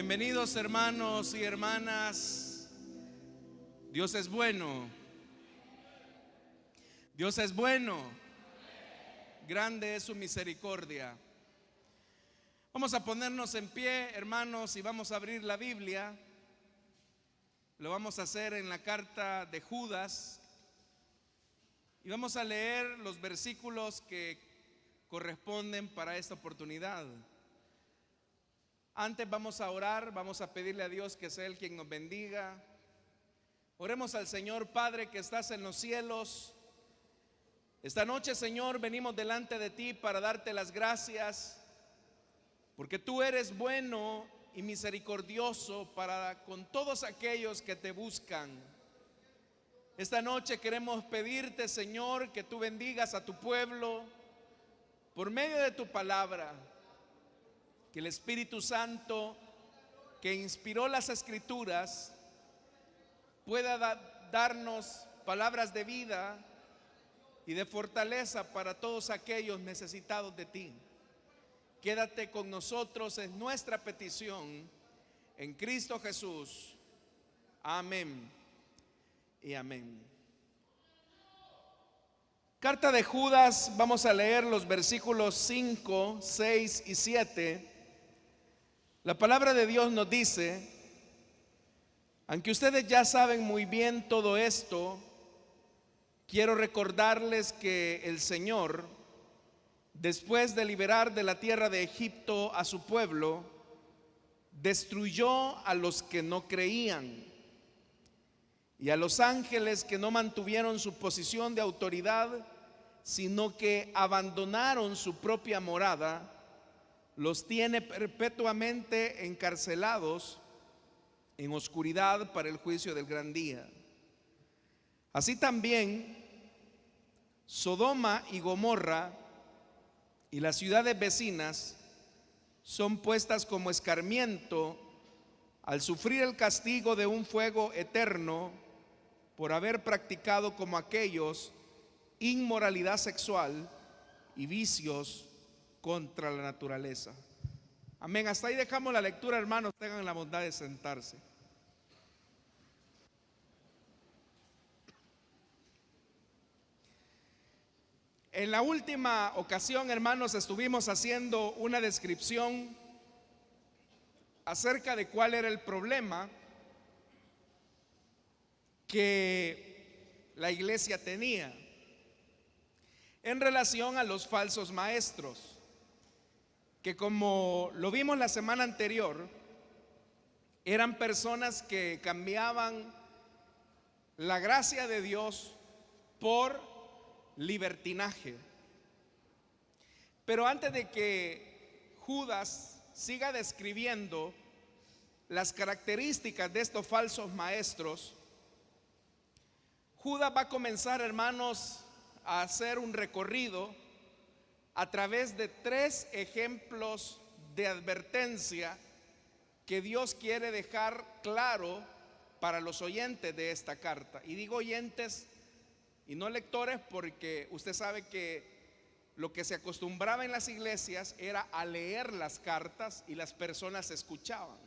Bienvenidos hermanos y hermanas. Dios es bueno. Dios es bueno. Grande es su misericordia. Vamos a ponernos en pie, hermanos, y vamos a abrir la Biblia. Lo vamos a hacer en la carta de Judas. Y vamos a leer los versículos que corresponden para esta oportunidad. Antes vamos a orar, vamos a pedirle a Dios que sea Él quien nos bendiga. Oremos al Señor. Padre que estás en los cielos, esta noche, Señor, venimos delante de ti para darte las gracias, porque tú eres bueno y misericordioso para con todos aquellos que te buscan. Esta noche queremos pedirte, Señor, que tú bendigas a tu pueblo por medio de tu palabra. Que el Espíritu Santo que inspiró las Escrituras pueda darnos palabras de vida y de fortaleza para todos aquellos necesitados de ti. Quédate con nosotros, en nuestra petición, en Cristo Jesús. Amén y amén. Carta de Judas, vamos a leer los versículos 5, 6 y 7. La palabra de Dios nos dice: aunque ustedes ya saben muy bien todo esto, quiero recordarles que el Señor, después de liberar de la tierra de Egipto a su pueblo, destruyó a los que no creían, y a los ángeles que no mantuvieron su posición de autoridad, sino que abandonaron su propia morada, los tiene perpetuamente encarcelados en oscuridad para el juicio del gran día. Así también Sodoma y Gomorra y las ciudades vecinas son puestas como escarmiento al sufrir el castigo de un fuego eterno por haber practicado como aquellos inmoralidad sexual y vicios contra la naturaleza. Amén. Hasta ahí dejamos la lectura, hermanos. Tengan la bondad de sentarse. En la última ocasión, hermanos, estuvimos haciendo una descripción acerca de cuál era el problema que la iglesia tenía en relación a los falsos maestros, que, como lo vimos la semana anterior, eran personas que cambiaban la gracia de Dios por libertinaje. Pero antes de que Judas siga describiendo las características de estos falsos maestros, Judas va a comenzar, hermanos, a hacer un recorrido a través de 3 ejemplos de advertencia que Dios quiere dejar claro para los oyentes de esta carta. Y digo oyentes y no lectores, porque usted sabe que lo que se acostumbraba en las iglesias era a leer las cartas y las personas escuchaban.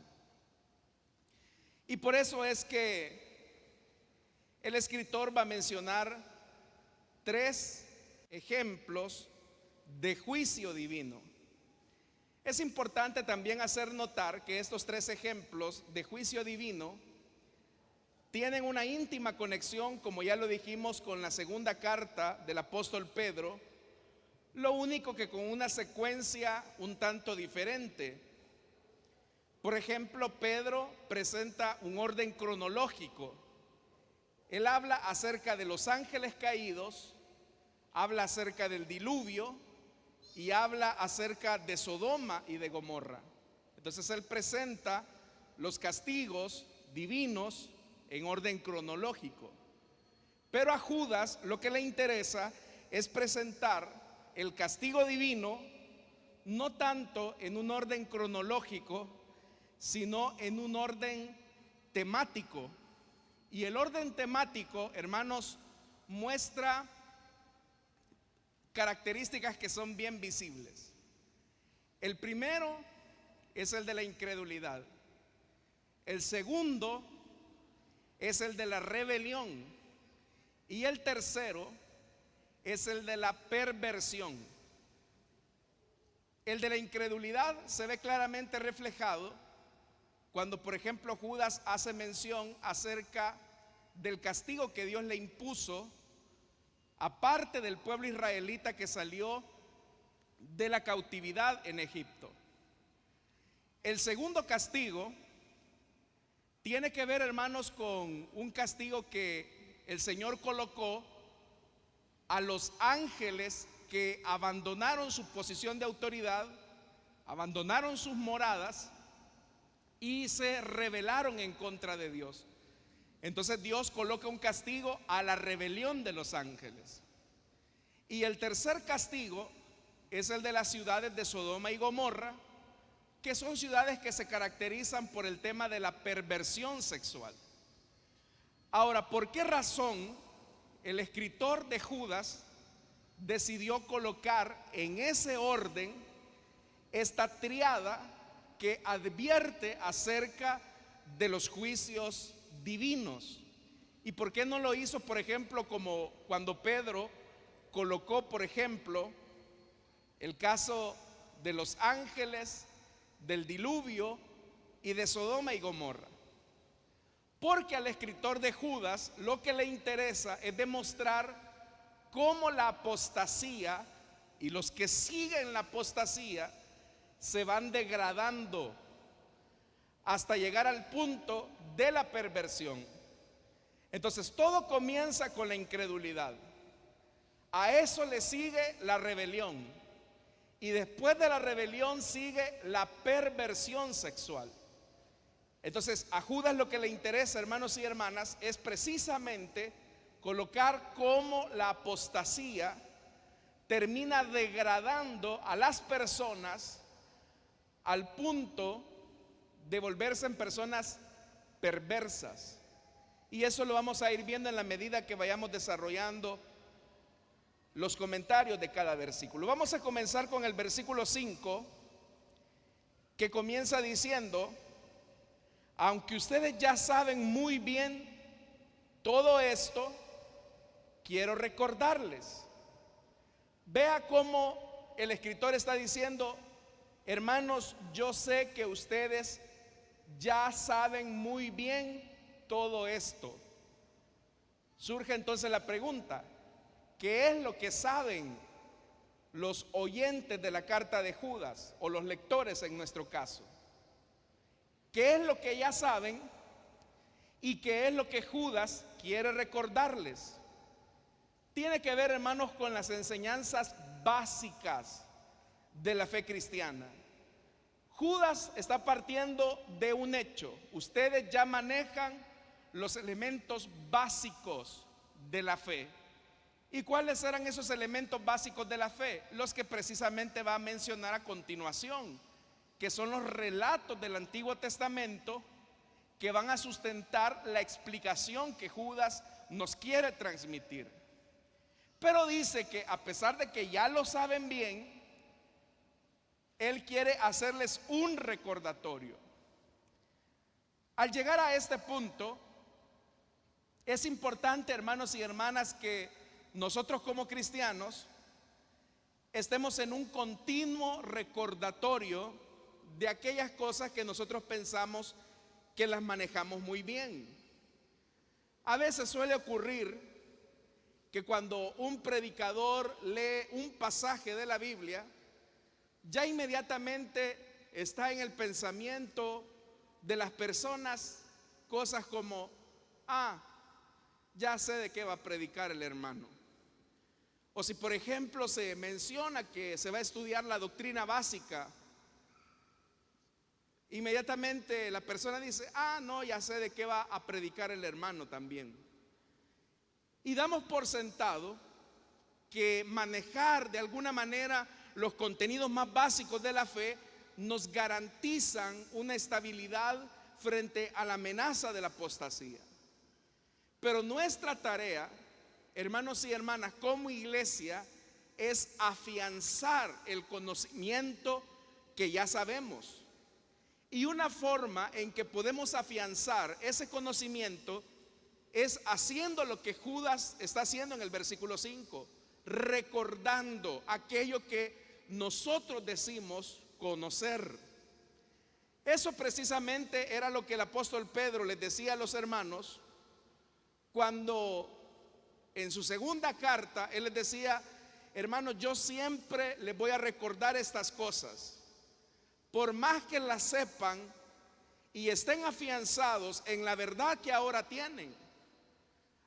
Y por eso es que el escritor va a mencionar 3 ejemplos de juicio divino. Es importante también hacer notar que estos 3 ejemplos de juicio divino tienen una íntima conexión, como ya lo dijimos, con la segunda carta del apóstol Pedro, lo único que con una secuencia un tanto diferente. Por ejemplo, Pedro presenta un orden cronológico. Él habla acerca de los ángeles caídos, habla acerca del diluvio y habla acerca de Sodoma y de Gomorra. Entonces él presenta los castigos divinos en orden cronológico. Pero a Judas lo que le interesa es presentar el castigo divino no tanto en un orden cronológico, sino en un orden temático. Y el orden temático, hermanos, muestra características que son bien visibles. El primero es el de la incredulidad. El segundo es el de la rebelión. Y el tercero es el de la perversión. El de la incredulidad se ve claramente reflejado cuando, por ejemplo, Judas hace mención acerca del castigo que Dios le impuso aparte del pueblo israelita que salió de la cautividad en Egipto. El segundo castigo tiene que ver, hermanos, con un castigo que el Señor colocó a los ángeles que abandonaron su posición de autoridad, abandonaron sus moradas y se rebelaron en contra de Dios. Entonces Dios coloca un castigo a la rebelión de los ángeles. Y el tercer castigo es el de las ciudades de Sodoma y Gomorra, que son ciudades que se caracterizan por el tema de la perversión sexual. Ahora, ¿por qué razón el escritor de Judas decidió colocar en ese orden esta triada que advierte acerca de los juicios divinos? ¿Y por qué no lo hizo, por ejemplo, como cuando Pedro colocó, por ejemplo, el caso de los ángeles, del diluvio y de Sodoma y Gomorra? Porque al escritor de Judas lo que le interesa es demostrar cómo la apostasía y los que siguen la apostasía se van degradando hasta llegar al punto de la perversión. Entonces todo comienza con la incredulidad. A eso le sigue la rebelión. Y después de la rebelión sigue la perversión sexual. Entonces a Judas lo que le interesa, hermanos y hermanas, es precisamente colocar cómo la apostasía termina degradando a las personas al punto de volverse en personas perversas. Y eso lo vamos a ir viendo en la medida que vayamos desarrollando los comentarios de cada versículo. Vamos a comenzar con el versículo 5, que comienza diciendo: aunque ustedes ya saben muy bien todo esto, quiero recordarles. Vea cómo el escritor está diciendo: hermanos, yo sé que ustedes ya saben muy bien todo esto. Surge entonces la pregunta: ¿qué es lo que saben los oyentes de la carta de Judas, o los lectores en nuestro caso? ¿Qué es lo que ya saben y qué es lo que Judas quiere recordarles? Tiene que ver, hermanos, con las enseñanzas básicas de la fe cristiana. Judas está partiendo de un hecho: ustedes ya manejan los elementos básicos de la fe. ¿Y cuáles eran esos elementos básicos de la fe? Los que precisamente va a mencionar a continuación, que son los relatos del Antiguo Testamento que van a sustentar la explicación que Judas nos quiere transmitir. Pero dice que a pesar de que ya lo saben bien, él quiere hacerles un recordatorio. Al llegar a este punto, es importante, hermanos y hermanas, que nosotros como cristianos estemos en un continuo recordatorio de aquellas cosas que nosotros pensamos que las manejamos muy bien. A veces suele ocurrir que cuando un predicador lee un pasaje de la Biblia, ya inmediatamente está en el pensamiento de las personas cosas como: ya sé de qué va a predicar el hermano. O si, por ejemplo, se menciona que se va a estudiar la doctrina básica, inmediatamente la persona dice: no, ya sé de qué va a predicar el hermano también. Y damos por sentado que manejar de alguna manera los contenidos más básicos de la fe nos garantizan una estabilidad frente a la amenaza de la apostasía. Pero nuestra tarea, hermanos y hermanas, como iglesia, es afianzar el conocimiento que ya sabemos. Y una forma en que podemos afianzar ese conocimiento es haciendo lo que Judas está haciendo en el versículo 5, recordando aquello que nosotros decimos conocer. Eso precisamente era lo que el apóstol Pedro les decía a los hermanos cuando en su segunda carta él les decía: hermanos, yo siempre les voy a recordar estas cosas, por más que las sepan y estén afianzados en la verdad que ahora tienen.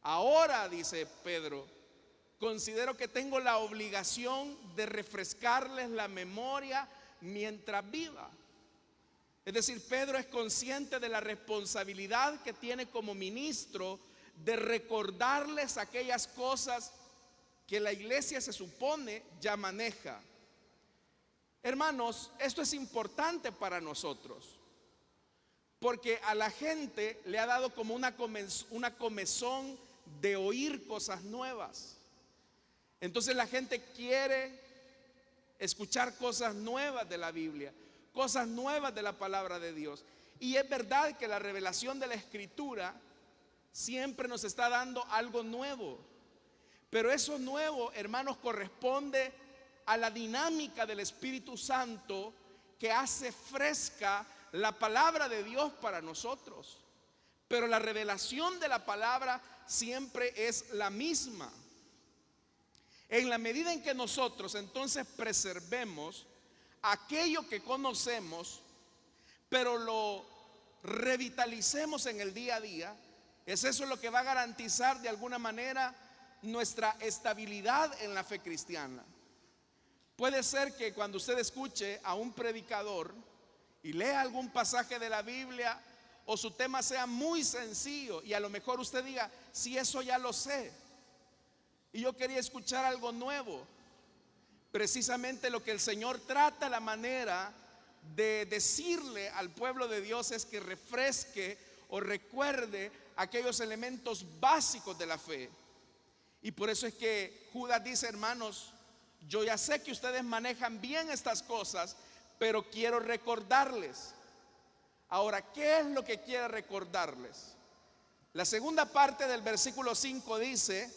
Ahora, dice Pedro, considero que tengo la obligación de refrescarles la memoria mientras viva. Es decir, Pedro es consciente de la responsabilidad que tiene como ministro de recordarles aquellas cosas que la iglesia se supone ya maneja. Hermanos, esto es importante para nosotros, porque a la gente le ha dado como una comezón de oír cosas nuevas. Entonces la gente quiere escuchar cosas nuevas de la Biblia, cosas nuevas de la palabra de Dios. Y es verdad que la revelación de la Escritura siempre nos está dando algo nuevo, pero eso nuevo, hermanos, corresponde a la dinámica del Espíritu Santo que hace fresca la palabra de Dios para nosotros. Pero la revelación de la palabra siempre es la misma. En la medida en que nosotros entonces preservemos aquello que conocemos, pero lo revitalicemos en el día a día, es eso lo que va a garantizar de alguna manera nuestra estabilidad en la fe cristiana. Puede ser que cuando usted escuche a un predicador y lea algún pasaje de la Biblia, o su tema sea muy sencillo y a lo mejor usted diga: si eso ya lo sé, y yo quería escuchar algo nuevo. Precisamente lo que el Señor trata, la manera de decirle al pueblo de Dios, es que refresque o recuerde aquellos elementos básicos de la fe. Y por eso es que Judas dice: hermanos, yo ya sé que ustedes manejan bien estas cosas, pero quiero recordarles. Ahora, ¿qué es lo que quiere recordarles? La segunda parte del versículo 5 dice: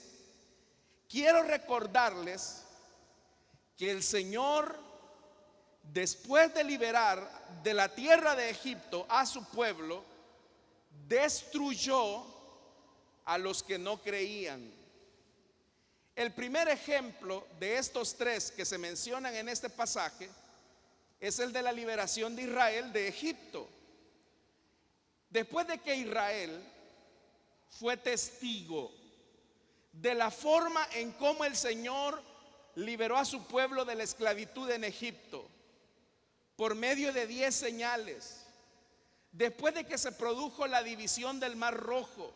quiero recordarles que el Señor, después de liberar de la tierra de Egipto a su pueblo, destruyó a los que no creían. El primer ejemplo de estos tres que se mencionan en este pasaje es el de la liberación de Israel de Egipto. Después de que Israel fue testigo de la forma en cómo el Señor liberó a su pueblo de la esclavitud en Egipto por medio de 10 señales, después de que se produjo la división del Mar Rojo,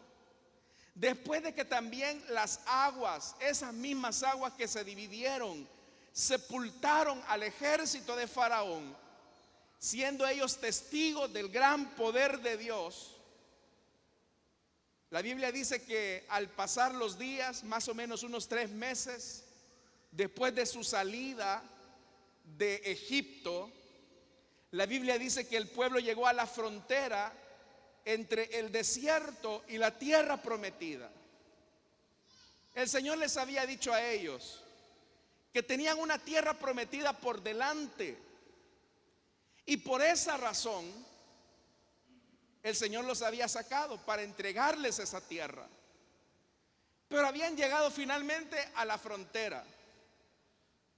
después de que también las aguas, esas mismas aguas que se dividieron, sepultaron al ejército de Faraón, siendo ellos testigos del gran poder de Dios. La Biblia dice que al pasar los días, más o menos unos 3 meses después de su salida de Egipto, la Biblia dice que el pueblo llegó a la frontera entre el desierto y la tierra prometida. El Señor les había dicho a ellos que tenían una tierra prometida por delante, y por esa razón el Señor los había sacado para entregarles esa tierra. Pero habían llegado finalmente a la frontera.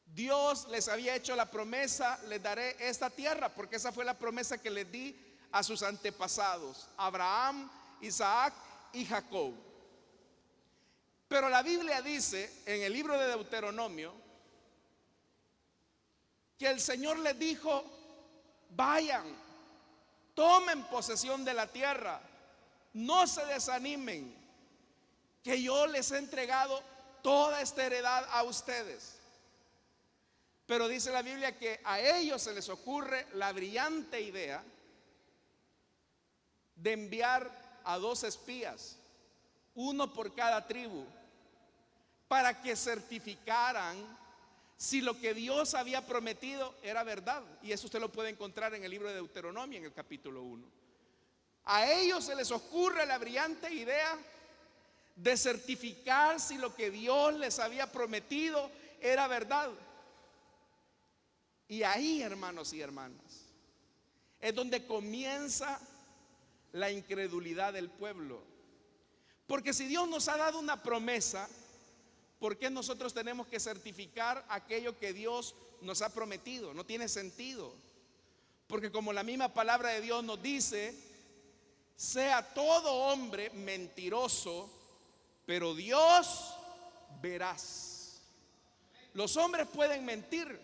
Dios les había hecho la promesa: les daré esta tierra, porque esa fue la promesa que les di a sus antepasados, Abraham, Isaac y Jacob. Pero la Biblia dice en el libro de Deuteronomio que el Señor les dijo: vayan, tomen posesión de la tierra, no se desanimen, que yo les he entregado toda esta heredad a ustedes. Pero dice la Biblia que a ellos se les ocurre la brillante idea de enviar a 2 espías, uno por cada tribu, para que certificaran si lo que Dios había prometido era verdad. Y eso usted lo puede encontrar en el libro de Deuteronomio, en el capítulo 1. A ellos se les ocurre la brillante idea de certificar si lo que Dios les había prometido era verdad. Y ahí, hermanos y hermanas, es donde comienza la incredulidad del pueblo. Porque si Dios nos ha dado una promesa, ¿por qué nosotros tenemos que certificar aquello que Dios nos ha prometido? No tiene sentido. Porque como la misma palabra de Dios nos dice, sea todo hombre mentiroso, pero Dios veraz. Los hombres pueden mentir,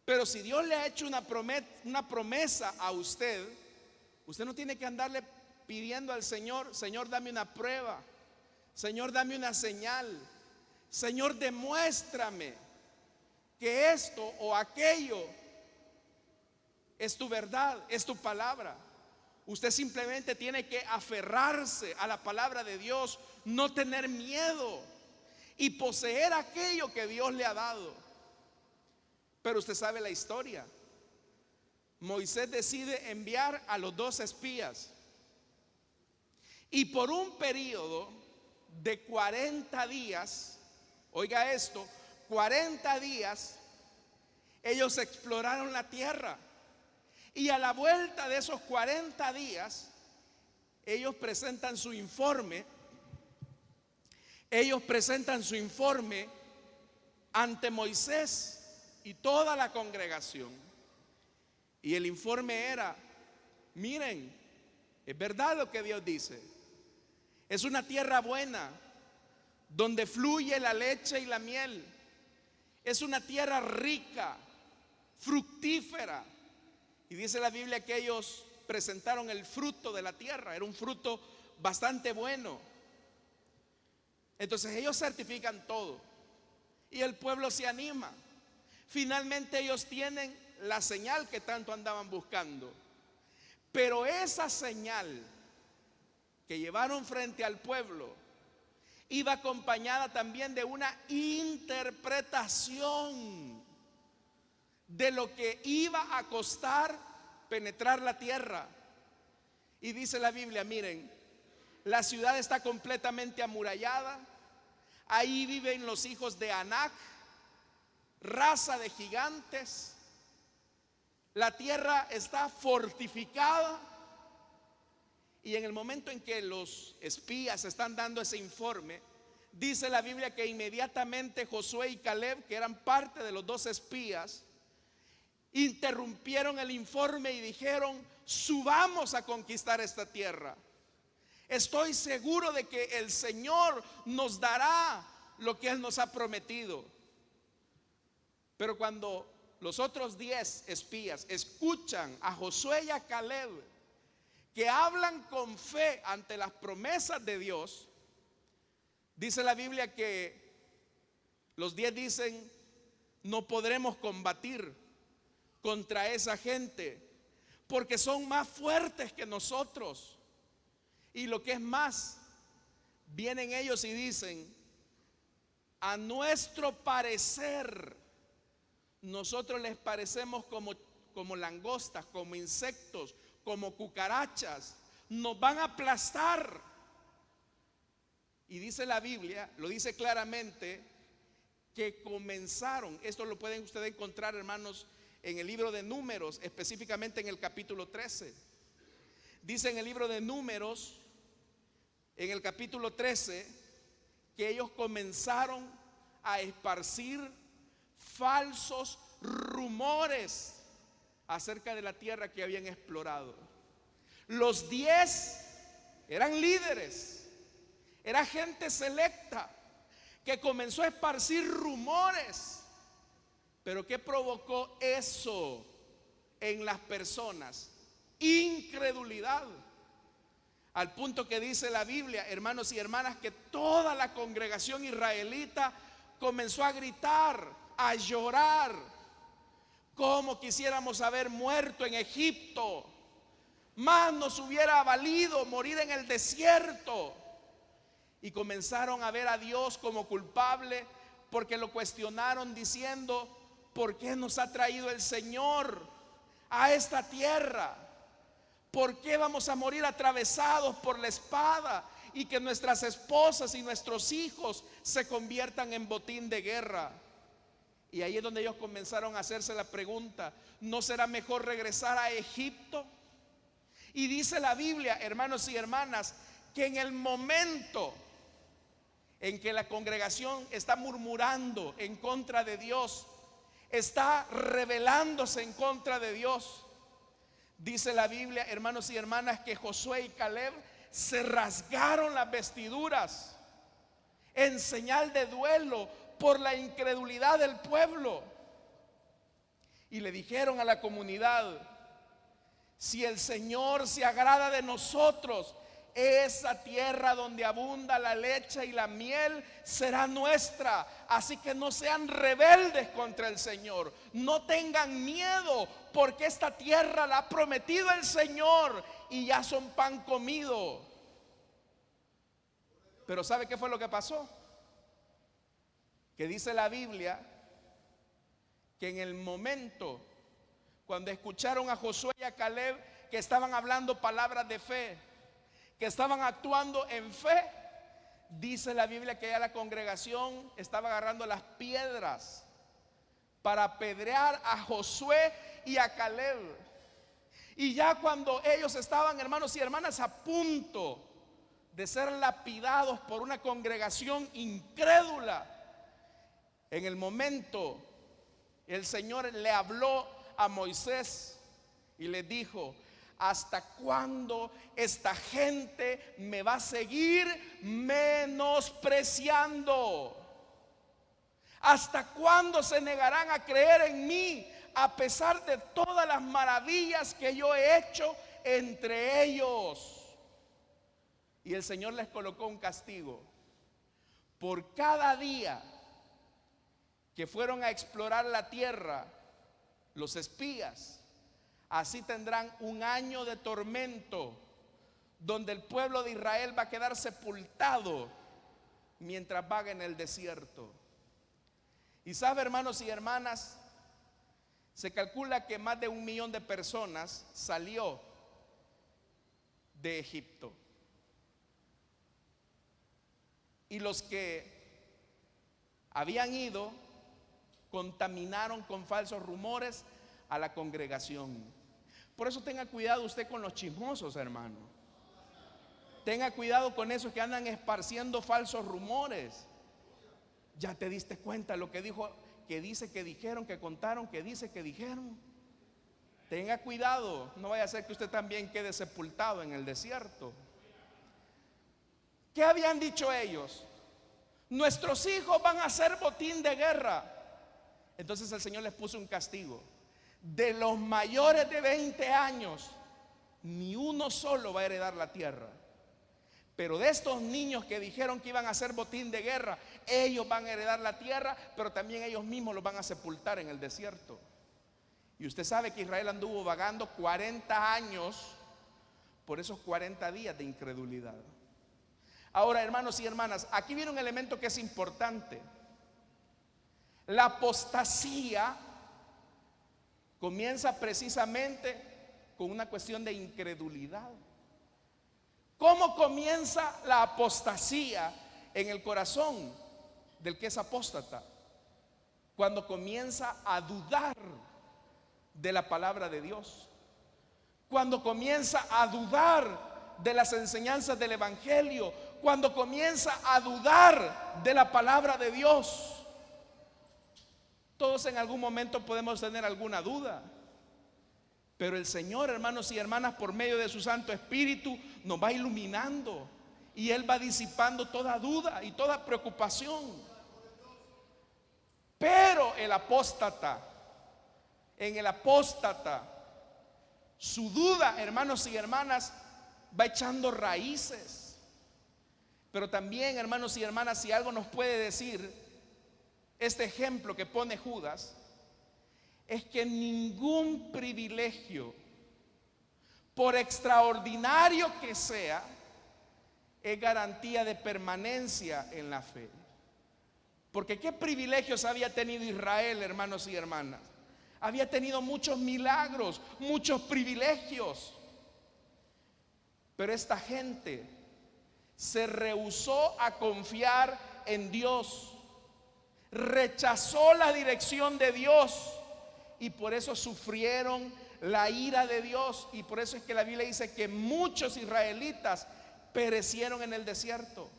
pero si Dios le ha hecho una promesa a usted, usted no tiene que andarle pidiendo al Señor: Señor, dame una prueba, Señor, dame una señal, Señor, demuéstrame que esto o aquello es tu verdad, es tu palabra. Usted simplemente tiene que aferrarse a la palabra de Dios, no tener miedo y poseer aquello que Dios le ha dado. Pero usted sabe la historia. Moisés decide enviar a los 2 espías, y por un periodo de 40 días, oiga esto, 40 días, ellos exploraron la tierra. Y a la vuelta de esos 40 días, ellos presentan su informe. Ellos presentan su informe ante Moisés y toda la congregación. Y el informe era: miren, es verdad lo que Dios dice. Es una tierra buena, donde fluye la leche y la miel. Es una tierra rica, fructífera. Y dice la Biblia que ellos presentaron el fruto de la tierra. Era un fruto bastante bueno. Entonces ellos certifican todo y el pueblo se anima. Finalmente ellos tienen la señal que tanto andaban buscando. Pero esa señal que llevaron frente al pueblo iba acompañada también de una interpretación de lo que iba a costar penetrar la tierra. Y dice la Biblia, miren, la ciudad está completamente amurallada. Ahí viven los hijos de Anac, raza de gigantes. La tierra está fortificada. Y en el momento en que los espías están dando ese informe, dice la Biblia que inmediatamente Josué y Caleb, que eran parte de los 2 espías, interrumpieron el informe y dijeron: subamos a conquistar esta tierra. Estoy seguro de que el Señor nos dará lo que Él nos ha prometido. Pero cuando los otros 10 espías escuchan a Josué y a Caleb, que hablan con fe ante las promesas de Dios, dice la Biblia que los 10 dicen: no podremos combatir contra esa gente, porque son más fuertes que nosotros. Y lo que es más, vienen ellos y dicen: a nuestro parecer, nosotros les parecemos como langostas, como insectos, como cucarachas, nos van a aplastar. Y dice la Biblia, lo dice claramente, que comenzaron, esto lo pueden ustedes encontrar, hermanos, en el libro de Números, específicamente en el capítulo 13. Dice en el libro de Números, en el capítulo 13, que ellos comenzaron a esparcir falsos rumores acerca de la tierra que habían explorado. Los 10 eran líderes, era gente selecta que comenzó a esparcir rumores. Pero ¿qué provocó eso en las personas? Incredulidad. Al punto que dice la Biblia, hermanos y hermanas, que toda la congregación israelita comenzó a gritar, a llorar: cómo quisiéramos haber muerto en Egipto, más nos hubiera valido morir en el desierto. Y comenzaron a ver a Dios como culpable, porque lo cuestionaron diciendo: ¿por qué nos ha traído el Señor a esta tierra? ¿Por qué vamos a morir atravesados por la espada y que nuestras esposas y nuestros hijos se conviertan en botín de guerra? Y ahí es donde ellos comenzaron a hacerse la pregunta: ¿no será mejor regresar a Egipto? Y dice la Biblia, hermanos y hermanas, que en el momento en que la congregación está murmurando en contra de Dios, está rebelándose en contra de Dios, dice la Biblia, hermanos y hermanas, que Josué y Caleb se rasgaron las vestiduras en señal de duelo por la incredulidad del pueblo. Y le dijeron a la comunidad: si el Señor se agrada de nosotros, esa tierra donde abunda la leche y la miel será nuestra. Así que no sean rebeldes contra el Señor, no tengan miedo, porque esta tierra la ha prometido el Señor y ya son pan comido. Pero ¿sabe qué fue lo que pasó? Que dice la Biblia que en el momento cuando escucharon a Josué y a Caleb, que estaban hablando palabras de fe, que estaban actuando en fe, dice la Biblia que ya la congregación estaba agarrando las piedras para apedrear a Josué y a Caleb. Y ya cuando ellos estaban, hermanos y hermanas, a punto de ser lapidados por una congregación incrédula, en el momento el Señor le habló a Moisés y le dijo: ¿hasta cuándo esta gente me va a seguir menospreciando? ¿Hasta cuándo se negarán a creer en mí a pesar de todas las maravillas que yo he hecho entre ellos? Y el Señor les colocó un castigo. Por cada día que fueron a explorar la tierra los espías, así tendrán un año de tormento, donde el pueblo de Israel va a quedar sepultado mientras vaga en el desierto. Y sabe, hermanos y hermanas, se calcula que más de 1 millón de personas salió de Egipto. Y los que habían ido contaminaron con falsos rumores a la congregación. Por eso tenga cuidado usted con los chismosos, hermano. Tenga cuidado con esos que andan esparciendo falsos rumores. Ya te diste cuenta lo que dijo, que dice que dijeron, que contaron, que dice que dijeron. Tenga cuidado, no vaya a ser que usted también quede sepultado en el desierto. ¿Qué habían dicho ellos? Nuestros hijos van a ser botín de guerra. Entonces el Señor les puso un castigo: de los mayores de 20 años, ni uno solo va a heredar la tierra. Pero de estos niños que dijeron que iban a ser botín de guerra, ellos van a heredar la tierra, pero también ellos mismos los van a sepultar en el desierto. Y usted sabe que Israel anduvo vagando 40 años por esos 40 días de incredulidad. Ahora, hermanos y hermanas, aquí viene un elemento que es importante. La apostasía comienza precisamente con una cuestión de incredulidad. ¿Cómo comienza la apostasía en el corazón del que es apóstata? Cuando comienza a dudar de la palabra de Dios, cuando comienza a dudar de las enseñanzas del evangelio, cuando comienza a dudar de la palabra de Dios. Todos en algún momento podemos tener alguna duda, pero el Señor, hermanos y hermanas, por medio de su Santo Espíritu nos va iluminando y Él va disipando toda duda y toda preocupación. Pero el apóstata, en el apóstata, su duda, hermanos y hermanas, va echando raíces. Pero también, hermanos y hermanas, si algo nos puede decir este ejemplo que pone Judas, es que ningún privilegio, por extraordinario que sea, es garantía de permanencia en la fe. Porque qué privilegios había tenido Israel, hermanos y hermanas. Había tenido muchos milagros, muchos privilegios. Pero esta gente se rehusó a confiar en Dios. Rechazó la dirección de Dios y por eso sufrieron la ira de Dios. Y por eso es que la Biblia dice que muchos israelitas perecieron en el desierto.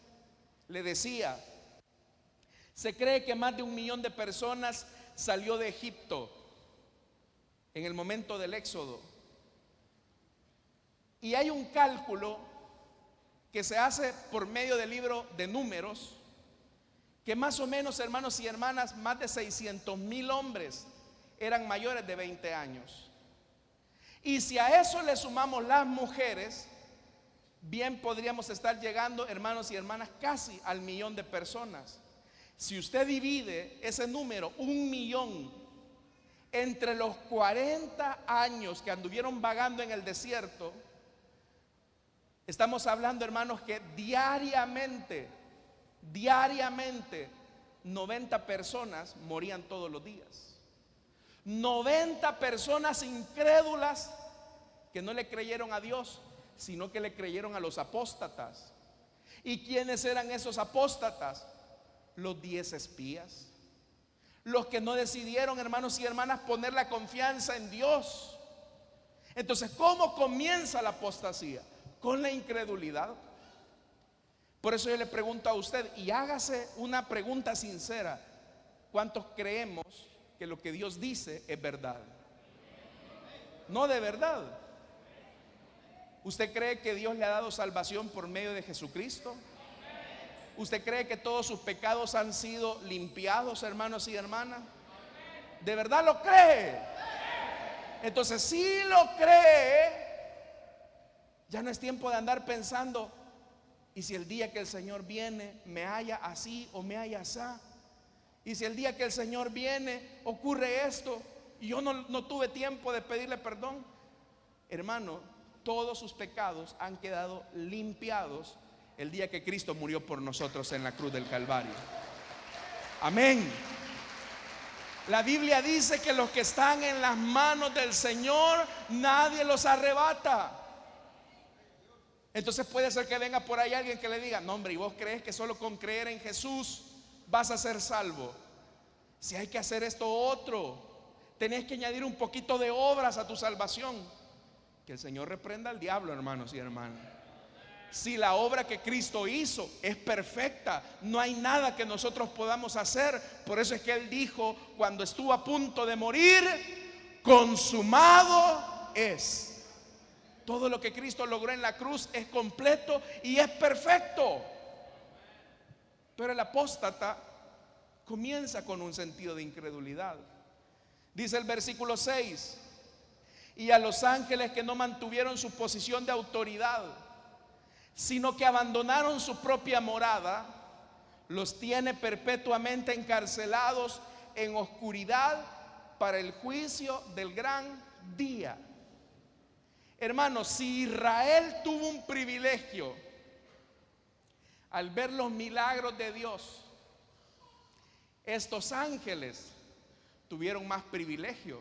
Le decía, se cree que más de 1 millón de personas salió de Egipto en el momento del éxodo. Y hay un cálculo que se hace por medio del libro de Números, que más o menos, hermanos y hermanas, más de 600,000 hombres eran mayores de 20 años. Y si a eso le sumamos las mujeres, bien podríamos estar llegando, hermanos y hermanas, casi al 1,000,000 de personas. Si usted divide ese número, 1,000,000, entre los 40 años que anduvieron vagando en el desierto, estamos hablando, hermanos, que diariamente 90 personas morían todos los días. 90 personas incrédulas que no le creyeron a Dios, sino que le creyeron a los apóstatas. ¿Y quiénes eran esos apóstatas? Los 10 espías, los que no decidieron, hermanos y hermanas, poner la confianza en Dios. Entonces, ¿cómo comienza la apostasía? Con la incredulidad. Por eso yo le pregunto a usted, y hágase una pregunta sincera: ¿cuántos creemos que lo que Dios dice es verdad? No de verdad. ¿Usted cree que Dios le ha dado salvación por medio de Jesucristo? ¿Usted cree que todos sus pecados han sido limpiados, hermanos y hermanas? ¿De verdad lo cree? Entonces, si lo cree, ya no es tiempo de andar pensando: ¿y si el día que el Señor viene me halla así o me halla así? ¿Y si el día que el Señor viene ocurre esto y yo no tuve tiempo de pedirle perdón? Hermano, todos sus pecados han quedado limpiados el día que Cristo murió por nosotros en la cruz del Calvario. Amén. La Biblia dice que los que están en las manos del Señor, nadie los arrebata. Entonces puede ser que venga por ahí alguien que le diga: no, hombre, ¿y vos crees que solo con creer en Jesús vas a ser salvo? Si hay que hacer esto otro, tenés que añadir un poquito de obras a tu salvación. Que el Señor reprenda al diablo, hermanos y hermanas. Si la obra que Cristo hizo es perfecta, no hay nada que nosotros podamos hacer. Por eso es que Él dijo, cuando estuvo a punto de morir: consumado es. Todo lo que Cristo logró en la cruz es completo y es perfecto. Pero el apóstata comienza con un sentido de incredulidad. Dice el versículo 6: y a los ángeles que no mantuvieron su posición de autoridad, sino que abandonaron su propia morada, los tiene perpetuamente encarcelados en oscuridad para el juicio del gran día. Hermanos, si Israel tuvo un privilegio al ver los milagros de Dios, estos ángeles tuvieron más privilegio.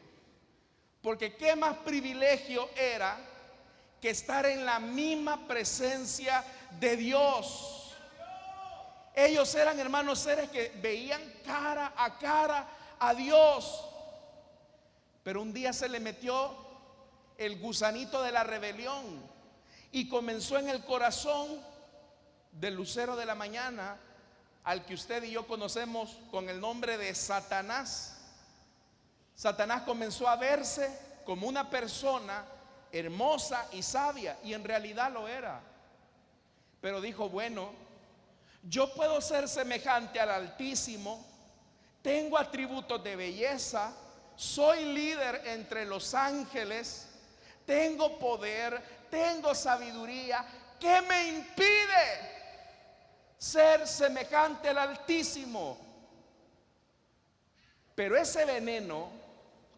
Porque qué más privilegio era que estar en la misma presencia de Dios. Ellos eran, hermanos, seres que veían cara a cara a Dios. Pero un día se le metió el gusanito de la rebelión y comenzó en el corazón del lucero de la mañana, al que usted y yo conocemos con el nombre de Satanás. Satanás comenzó a verse como una persona hermosa y sabia, y en realidad lo era. Pero dijo: bueno, yo puedo ser semejante al Altísimo, tengo atributos de belleza, soy líder entre los ángeles, tengo poder, tengo sabiduría. ¿Qué me impide ser semejante al Altísimo? Pero ese veneno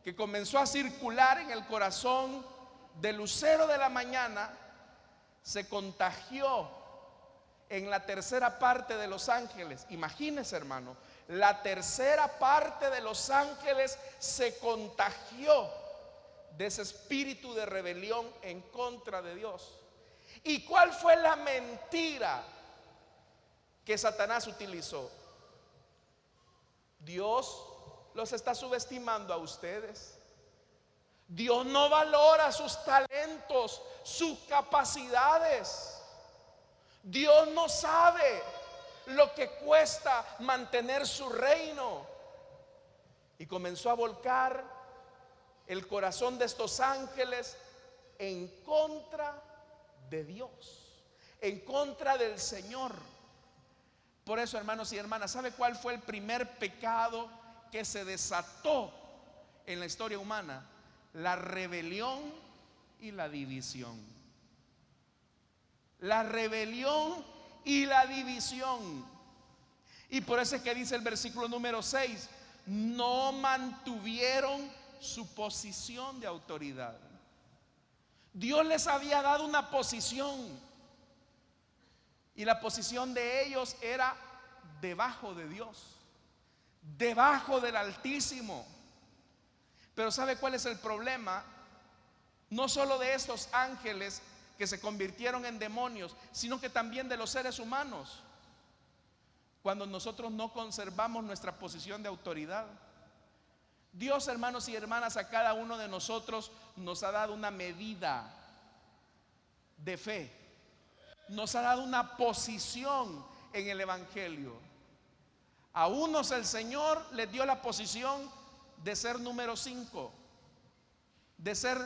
que comenzó a circular en el corazón del lucero de la mañana se contagió en la tercera parte de los ángeles. Imagínese, hermano, la tercera parte de los ángeles se contagió de ese espíritu de rebelión en contra de Dios. ¿Y cuál fue la mentira que Satanás utilizó? Dios los está subestimando a ustedes. Dios no valora sus talentos, sus capacidades. Dios no sabe lo que cuesta mantener su reino. Y comenzó a volcar el corazón de estos ángeles en contra de Dios, en contra del Señor. Por eso, hermanos y hermanas, ¿sabe cuál fue el primer pecado que se desató en la historia humana? La rebelión y la división. La rebelión y la división. Y por eso es que dice el versículo número 6: no mantuvieron su posición de autoridad. Dios les había dado una posición, y la posición de ellos era debajo de Dios, debajo del Altísimo. Pero ¿sabe cuál es el problema? No solo de estos ángeles que se convirtieron en demonios, sino que también de los seres humanos. Cuando nosotros no conservamos nuestra posición de autoridad, Dios, hermanos y hermanas, a cada uno de nosotros nos ha dado una medida de fe, nos ha dado una posición en el Evangelio. A unos el Señor les dio la posición de ser número 5, de ser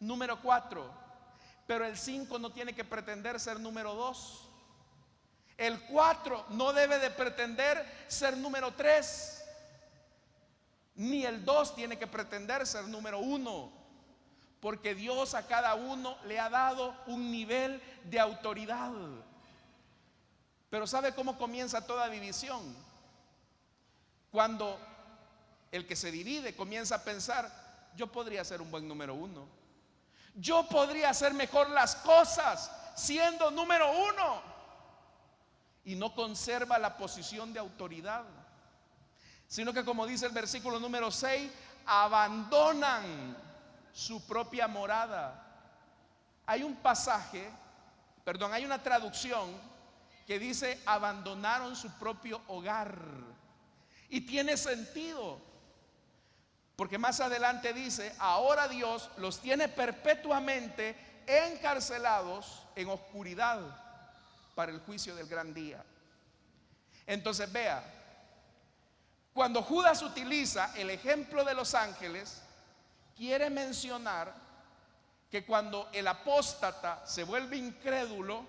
número 4, pero el 5 no tiene que pretender ser número 2. El 4 no debe de pretender ser número 3. Ni el 2 tiene que pretender ser número 1, porque Dios a cada uno le ha dado un nivel de autoridad. Pero ¿sabe cómo comienza toda división? Cuando el que se divide comienza a pensar: yo podría ser un buen número 1, yo podría hacer mejor las cosas siendo número 1, y no conserva la posición de autoridad, sino que, como dice el versículo número 6, abandonan su propia morada. Hay un pasaje, hay una traducción que dice: abandonaron su propio hogar. Y tiene sentido, porque más adelante dice: ahora Dios los tiene perpetuamente encarcelados en oscuridad para el juicio del gran día. Entonces vea, cuando Judas utiliza el ejemplo de los ángeles, quiere mencionar que cuando el apóstata se vuelve incrédulo,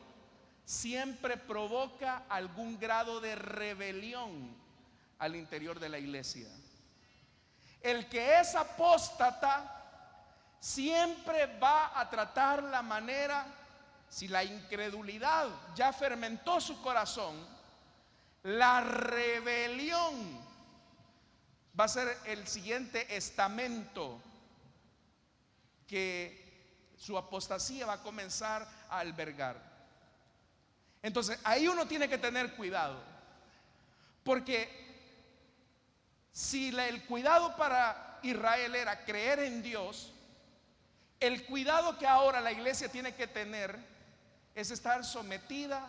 siempre provoca algún grado de rebelión al interior de la iglesia. El que es apóstata siempre va a tratar la manera, si la incredulidad ya fermentó su corazón, la rebelión va a ser el siguiente estamento que su apostasía va a comenzar a albergar. Entonces ahí uno tiene que tener cuidado, porque si el cuidado para Israel era creer en Dios, el cuidado que ahora la iglesia tiene que tener es estar sometida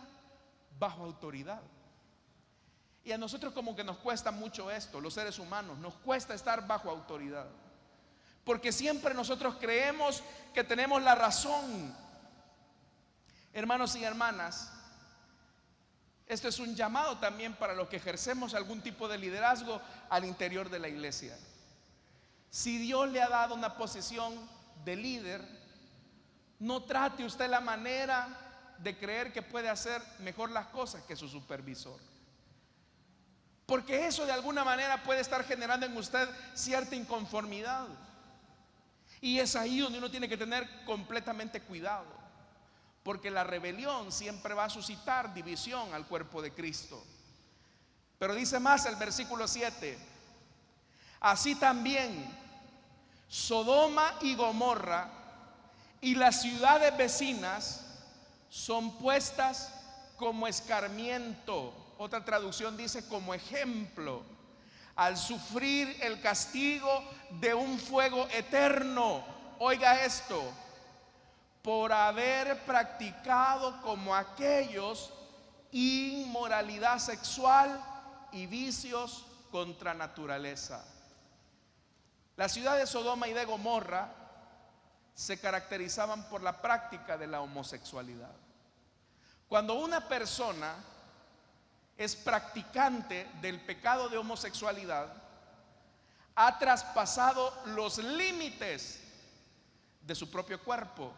bajo autoridad. Y a nosotros como que nos cuesta mucho esto, los seres humanos, nos cuesta estar bajo autoridad, porque siempre nosotros creemos que tenemos la razón. Hermanos y hermanas, esto es un llamado también para los que ejercemos algún tipo de liderazgo al interior de la iglesia. Si Dios le ha dado una posición de líder, no trate usted la manera de creer que puede hacer mejor las cosas que su supervisor, porque eso de alguna manera puede estar generando en usted cierta inconformidad. Y es ahí donde uno tiene que tener completamente cuidado, porque la rebelión siempre va a suscitar división al cuerpo de Cristo. Pero dice más el versículo 7: así también Sodoma y Gomorra y las ciudades vecinas son puestas como escarmiento Otra traducción dice como ejemplo, al sufrir el castigo de un fuego eterno. Oiga esto, por haber practicado como aquellos inmoralidad sexual y vicios contra naturaleza. Las ciudades de Sodoma y de Gomorra se caracterizaban por la práctica de la homosexualidad. Cuando una persona es practicante del pecado de homosexualidad, ha traspasado los límites de su propio cuerpo.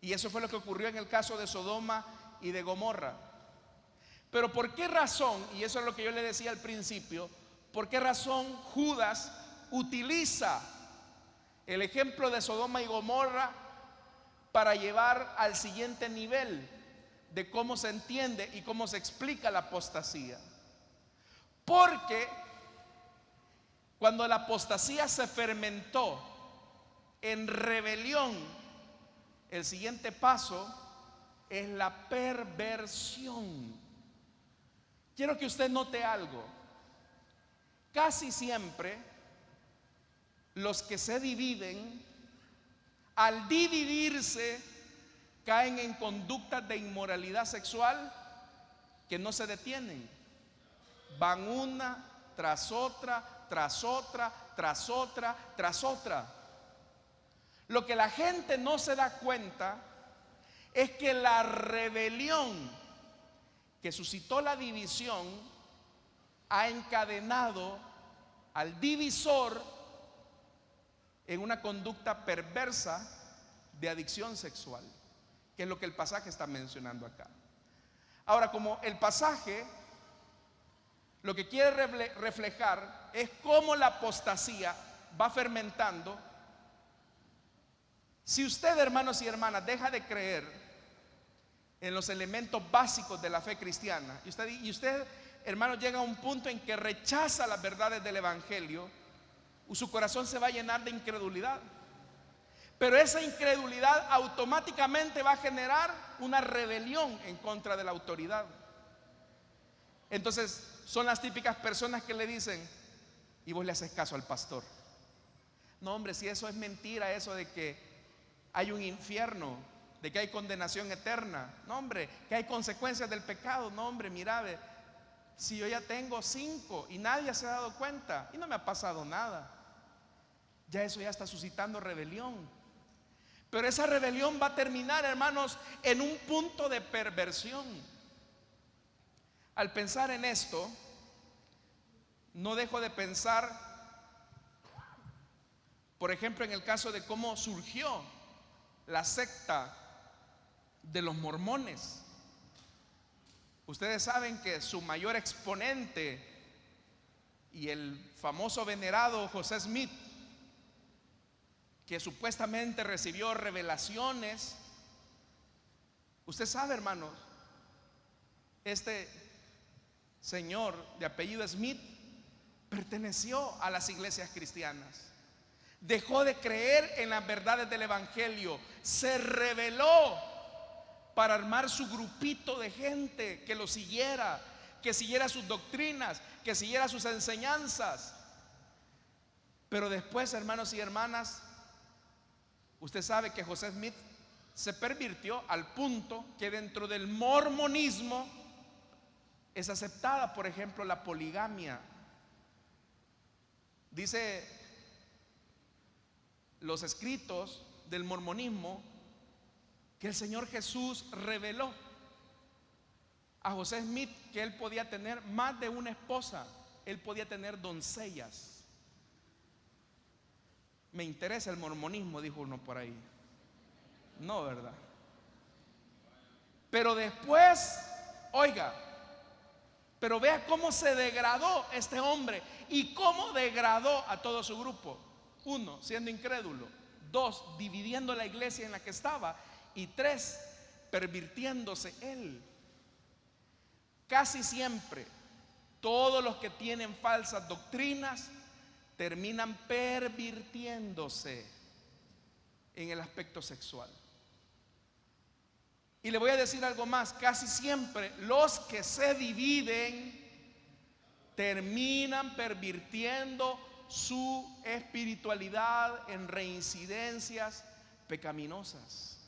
Y eso fue lo que ocurrió en el caso de Sodoma y de Gomorra. Pero ¿por qué razón? Y eso es lo que yo le decía al principio. ¿Por qué razón Judas utiliza el ejemplo de Sodoma y Gomorra para llevar al siguiente nivel de cómo se entiende y cómo se explica la apostasía? Porque cuando la apostasía se fermentó en rebelión, el siguiente paso es la perversión. Quiero que usted note algo. Casi siempre los que se dividen, al dividirse, caen en conductas de inmoralidad sexual que no se detienen. Van una tras otra, tras otra, tras otra, tras otra. Lo que la gente no se da cuenta es que la rebelión que suscitó la división ha encadenado al divisor en una conducta perversa de adicción sexual, que es lo que el pasaje está mencionando acá. Ahora, como el pasaje lo que quiere reflejar es cómo la apostasía va fermentando, si usted, hermanos y hermanas, deja de creer en los elementos básicos de la fe cristiana, y usted, hermano, llega a un punto en que rechaza las verdades del evangelio, su corazón se va a llenar de incredulidad. Pero esa incredulidad automáticamente va a generar una rebelión en contra de la autoridad. Entonces son las típicas personas que le dicen: y vos le haces caso al pastor. No, hombre, si eso es mentira, eso de que hay un infierno, de que hay condenación eterna. No, hombre, que hay consecuencias del pecado. No, hombre, mira, si yo ya tengo 5 y nadie se ha dado cuenta y no me ha pasado nada, ya eso ya está suscitando rebelión. Pero esa rebelión va a terminar, hermanos, en un punto de perversión. Al pensar en esto, no dejo de pensar, por ejemplo, en el caso de cómo surgió la secta de los mormones. Ustedes saben que su mayor exponente y el famoso venerado José Smith, que supuestamente recibió revelaciones, usted sabe, hermanos, este señor de apellido Smith perteneció a las iglesias cristianas, dejó de creer en las verdades del evangelio, se rebeló para armar su grupito de gente que lo siguiera, que siguiera sus doctrinas, que siguiera sus enseñanzas. Pero después, hermanos y hermanas, usted sabe que José Smith se pervirtió al punto que dentro del mormonismo es aceptada, por ejemplo, la poligamia. Dice los escritos del mormonismo que el Señor Jesús reveló a José Smith que él podía tener más de una esposa, él podía tener doncellas. Me interesa el mormonismo, dijo uno por ahí. No, ¿verdad? Pero después, oiga, pero vea cómo se degradó este hombre y cómo degradó a todo su grupo. 1, siendo incrédulo. 2, dividiendo la iglesia en la que estaba. Y 3, pervirtiéndose él. Casi siempre todos los que tienen falsas doctrinas terminan pervirtiéndose en el aspecto sexual. Y le voy a decir algo más, casi siempre los que se dividen terminan pervirtiendo su espiritualidad en reincidencias pecaminosas.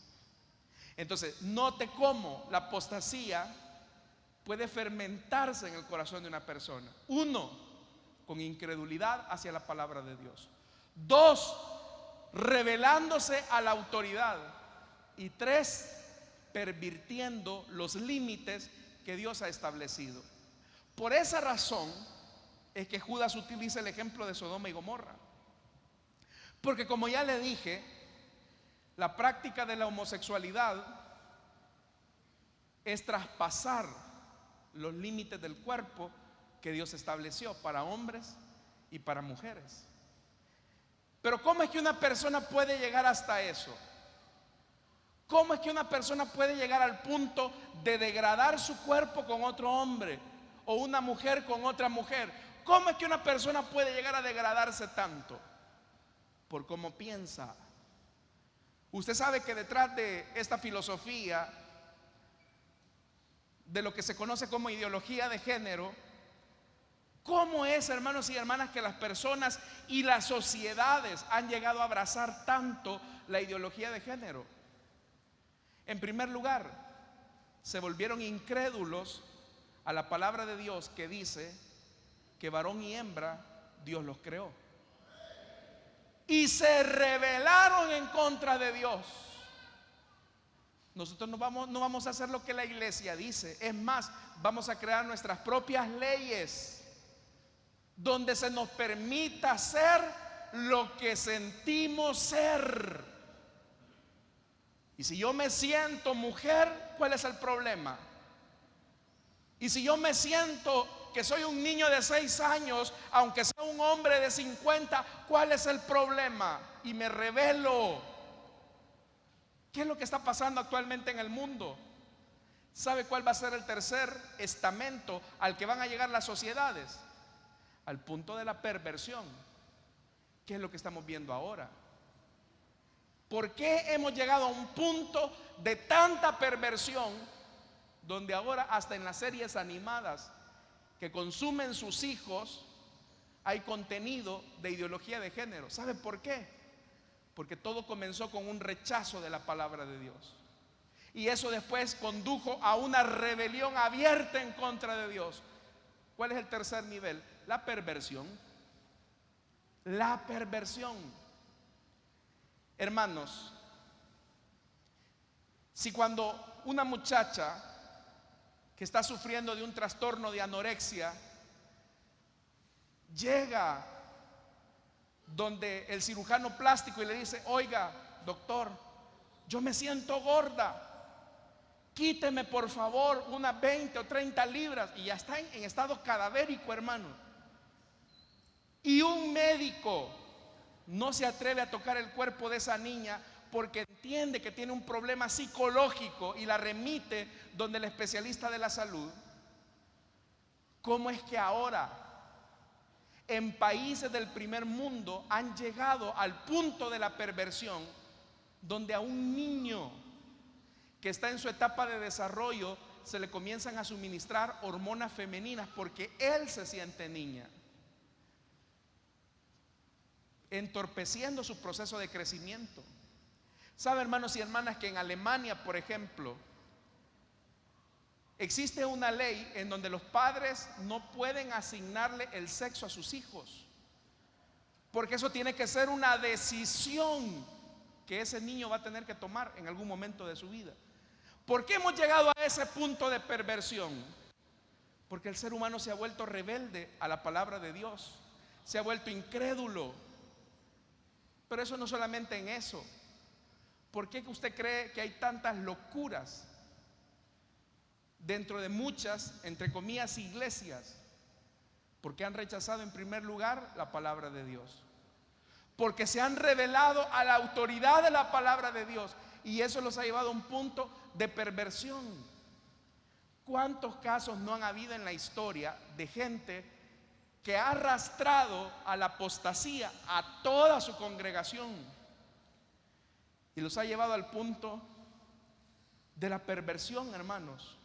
Entonces, note cómo la apostasía puede fermentarse en el corazón de una persona. Uno, con incredulidad hacia la palabra de Dios. Dos, rebelándose a la autoridad. Y tres, pervirtiendo los límites que Dios ha establecido. Por esa razón es que Judas utiliza el ejemplo de Sodoma y Gomorra. Porque como ya le dije, la práctica de la homosexualidad es traspasar los límites del cuerpo que Dios estableció para hombres y para mujeres. Pero ¿cómo es que una persona puede llegar hasta eso? ¿Cómo es que una persona puede llegar al punto de degradar su cuerpo con otro hombre o una mujer con otra mujer? ¿Cómo es que una persona puede llegar a degradarse tanto? Por cómo piensa. Usted sabe que detrás de esta filosofía, de lo que se conoce como ideología de género, ¿cómo es, hermanos y hermanas, que las personas y las sociedades han llegado a abrazar tanto la ideología de género? En primer lugar, se volvieron incrédulos a la palabra de Dios que dice que varón y hembra Dios los creó. Y se rebelaron en contra de Dios. Nosotros no vamos a hacer lo que la iglesia dice. Es más, vamos a crear nuestras propias leyes donde se nos permita ser lo que sentimos ser. Y si yo me siento mujer, ¿cuál es el problema? Y si yo me siento que soy un niño de 6 años, aunque sea un hombre de 50, ¿cuál es el problema? Y me rebelo. ¿Qué es lo que está pasando actualmente en el mundo? ¿Sabe cuál va a ser el tercer estamento al que van a llegar las sociedades? Al punto de la perversión. ¿Qué es lo que estamos viendo ahora? ¿Por qué hemos llegado a un punto de tanta perversión donde ahora hasta en las series animadas que consumen sus hijos hay contenido de ideología de género? ¿Sabe por qué? Porque todo comenzó con un rechazo de la palabra de Dios. Y eso después condujo a una rebelión abierta en contra de Dios. ¿Cuál es el tercer nivel? La perversión. La perversión. Hermanos, si cuando una muchacha que está sufriendo de un trastorno de anorexia llega donde el cirujano plástico y le dice: oiga, doctor, yo me siento gorda, quíteme por favor unas 20 o 30 libras, y ya está en estado cadavérico, hermano, y un médico no se atreve a tocar el cuerpo de esa niña porque entiende que tiene un problema psicológico y la remite donde el especialista de la salud, ¿cómo es que ahora en países del primer mundo han llegado al punto de la perversión donde a un niño que está en su etapa de desarrollo se le comienzan a suministrar hormonas femeninas porque él se siente niña, entorpeciendo su proceso de crecimiento? ¿Sabe, hermanos y hermanas, que en Alemania, por ejemplo, existe una ley en donde los padres no pueden asignarle el sexo a sus hijos? Porque eso tiene que ser una decisión que ese niño va a tener que tomar en algún momento de su vida. ¿Por qué hemos llegado a ese punto de perversión? Porque el ser humano se ha vuelto rebelde a la palabra de Dios, se ha vuelto incrédulo. Pero eso no solamente en eso. ¿Por qué usted cree que hay tantas locuras dentro de muchas, entre comillas, iglesias? Porque han rechazado en primer lugar la palabra de Dios, porque se han rebelado a la autoridad de la palabra de Dios, y eso los ha llevado a un punto de perversión. ¿Cuántos casos no han habido en la historia de gente que ha arrastrado a la apostasía a toda su congregación y los ha llevado al punto de la perversión, hermanos.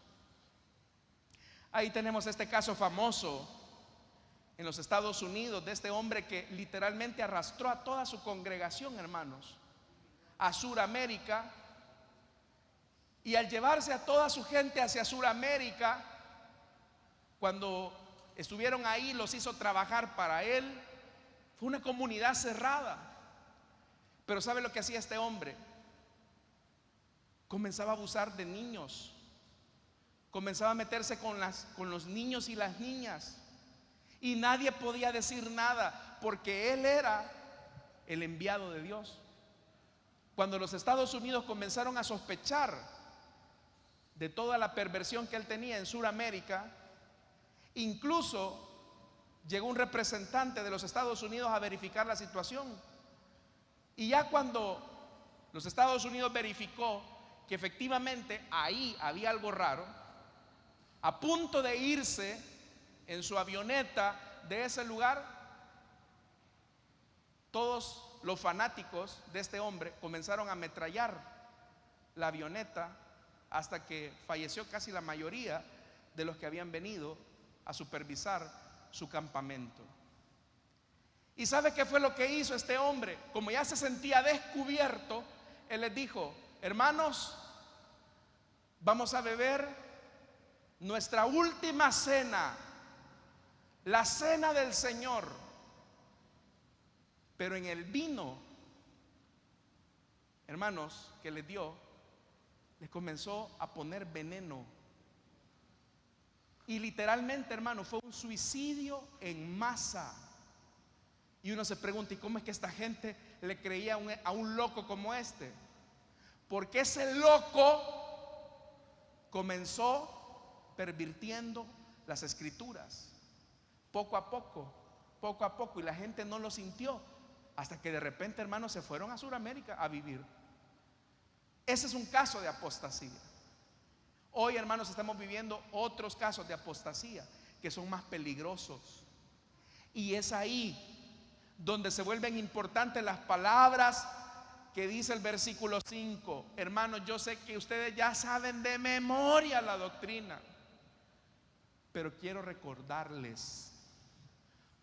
Ahí tenemos este caso famoso en los Estados Unidos de este hombre que literalmente arrastró a toda su congregación, hermanos, a Suramérica. Y al llevarse a toda su gente hacia Suramérica, cuando estuvieron ahí, los hizo trabajar para él. Fue una comunidad cerrada. Pero ¿sabe lo que hacía este hombre? Comenzaba a abusar de niños. Comenzaba a meterse con los niños y las niñas. Y nadie podía decir nada, porque él era el enviado de Dios. Cuando los Estados Unidos comenzaron a sospechar de toda la perversión que él tenía en Sudamérica, incluso llegó un representante de los Estados Unidos a verificar la situación. Y ya cuando los Estados Unidos verificó que efectivamente ahí había algo raro, a punto de irse en su avioneta de ese lugar, todos los fanáticos de este hombre comenzaron a ametrallar la avioneta hasta que falleció casi la mayoría de los que habían venido a supervisar su campamento. ¿Y sabe qué fue lo que hizo este hombre? Como ya se sentía descubierto, él les dijo: hermanos, vamos a beber nuestra última cena, la cena del Señor. Pero en el vino, hermanos, que les dio, les comenzó a poner veneno. Y literalmente, hermanos, fue un suicidio en masa. Y uno se pregunta: ¿y cómo es que esta gente le creía a un loco como este? Porque ese loco comenzó pervirtiendo las escrituras, poco a poco, y la gente no lo sintió, hasta que de repente, hermanos, se fueron a Sudamérica a vivir. Ese es un caso de apostasía. Hoy, hermanos, estamos viviendo otros casos de apostasía que son más peligrosos. Y es ahí donde se vuelven importantes las palabras que dice el versículo 5. Hermanos, yo sé que ustedes ya saben de memoria la doctrina, pero quiero recordarles,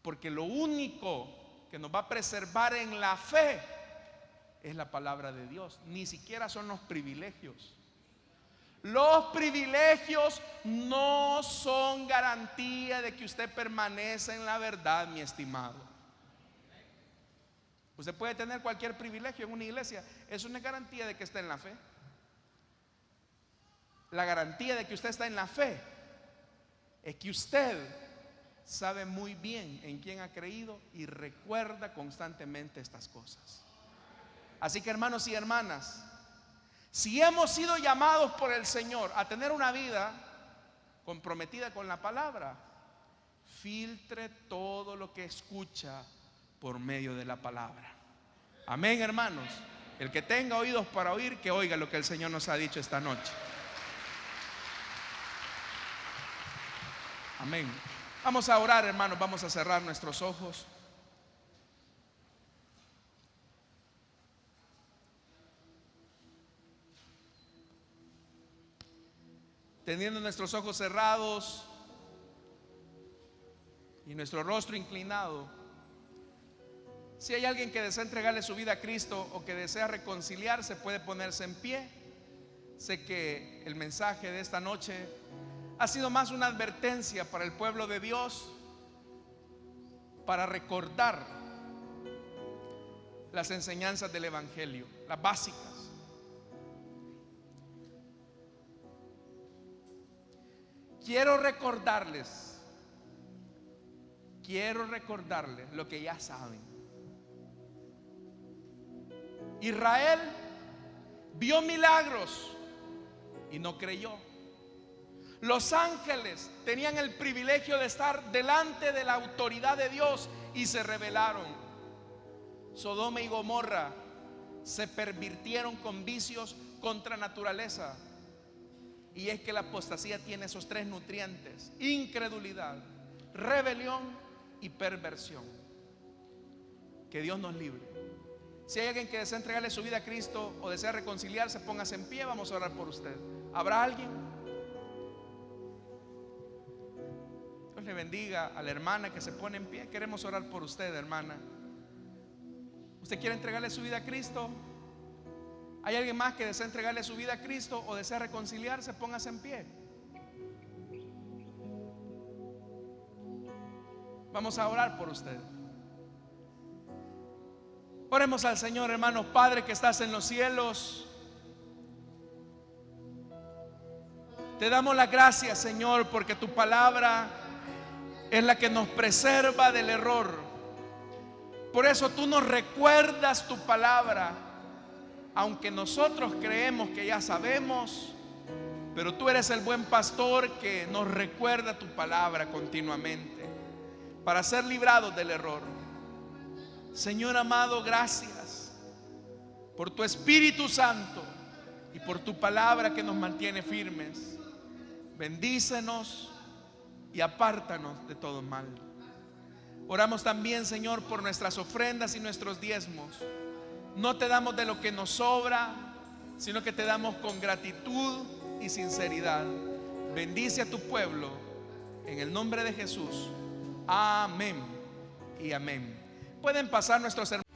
porque lo único que nos va a preservar en la fe es la palabra de Dios. Ni siquiera son los privilegios. Los privilegios no son garantía de que usted permanece en la verdad, mi estimado. Usted puede tener cualquier privilegio en una iglesia, eso no es garantía de que esté en la fe. La garantía de que usted está en la fe es que usted sabe muy bien en quién ha creído y recuerda constantemente estas cosas. Así que, hermanos y hermanas, si hemos sido llamados por el Señor a tener una vida comprometida con la palabra, filtre todo lo que escucha por medio de la palabra. Amén, hermanos. El que tenga oídos para oír, que oiga lo que el Señor nos ha dicho esta noche. Amén. Vamos a orar, hermanos. Vamos a cerrar nuestros ojos. Teniendo nuestros ojos cerrados y nuestro rostro inclinado, si hay alguien que desea entregarle su vida a Cristo o que desea reconciliarse, puede ponerse en pie. Sé que el mensaje de esta noche ha sido más una advertencia para el pueblo de Dios, para recordar las enseñanzas del Evangelio, las básicas. Quiero recordarles lo que ya saben. Israel vio milagros y no creyó. Los ángeles tenían el privilegio de estar delante de la autoridad de Dios y se rebelaron. Sodoma y Gomorra se pervirtieron con vicios contra naturaleza. Y es que la apostasía tiene esos tres nutrientes: incredulidad, rebelión y perversión. Que Dios nos libre. Si hay alguien que desea entregarle su vida a Cristo o desea reconciliarse, póngase en pie, vamos a orar por usted. ¿Habrá alguien? Dios le bendiga a la hermana que se pone en pie. Queremos orar por usted, hermana. ¿Usted quiere entregarle su vida a Cristo? ¿Hay alguien más que desea entregarle su vida a Cristo o desea reconciliarse? Póngase en pie. Vamos a orar por usted. Oremos al Señor, hermanos. Padre que estás en los cielos, te damos las gracias, Señor, porque tu palabra es la que nos preserva del error. Por eso tú nos recuerdas tu palabra, aunque nosotros creemos que ya sabemos, pero tú eres el buen pastor que nos recuerda tu palabra continuamente para ser librados del error. Señor amado, gracias por tu Espíritu Santo y por tu palabra que nos mantiene firmes. Bendícenos y apártanos de todo mal. Oramos también, Señor, por nuestras ofrendas y nuestros diezmos. No te damos de lo que nos sobra, sino que te damos con gratitud y sinceridad. Bendice a tu pueblo en el nombre de Jesús. Amén y amén. Pueden pasar nuestros hermanos.